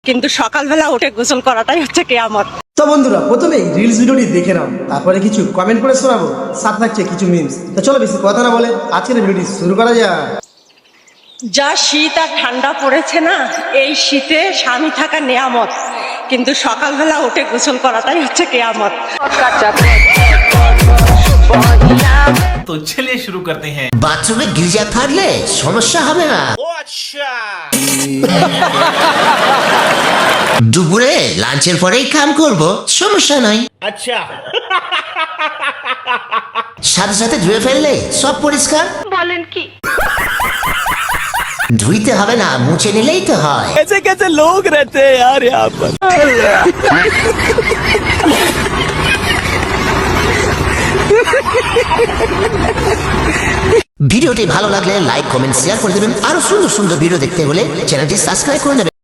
কিন্তু সকালবেলা উঠে গোসল করাটাই হচ্ছে কিয়ামত। তো বন্ধুরা, প্রথমেই রিলস ভিডিওটি দেখে নাও, তারপরে কিছু কমেন্ট করে শোনাবো, সাথে থাকছে কিছু মিমস। তো চলো বেশি কথা না বলে আজকের ভিডিওটি শুরু করা যাক। যা শীত আর ঠান্ডা পড়েছে না, এই শীতে স্বামী থাকা নেয়ামত, কিন্তু সকালবেলা উঠে গোসল করাটাই হচ্ছে কিয়ামত। तो चलिए शुरू करते हैं। বাথরুমে গির্জা থাকলে সমস্যা হবে না। দুপুরে লাঞ্চের পরেই কাম করব, সমস্যা নাই। अच्छा সাথে সাথে ধুয়ে ফেললে সব পরিষ্কার। বলেন কি? ধুইতে হবে না, মুছে নিলেই তো হয়। कैसे कैसे लोग रहते हैं यार यहाँ पर। ভিডিওটি ভালো লাগলে লাইক কমেন্ট শেয়ার করে দেবেন। আরো সুন্দর সুন্দর ভিডিও দেখতে হলে চ্যানেলটি সাবস্ক্রাইব করে নেবেন।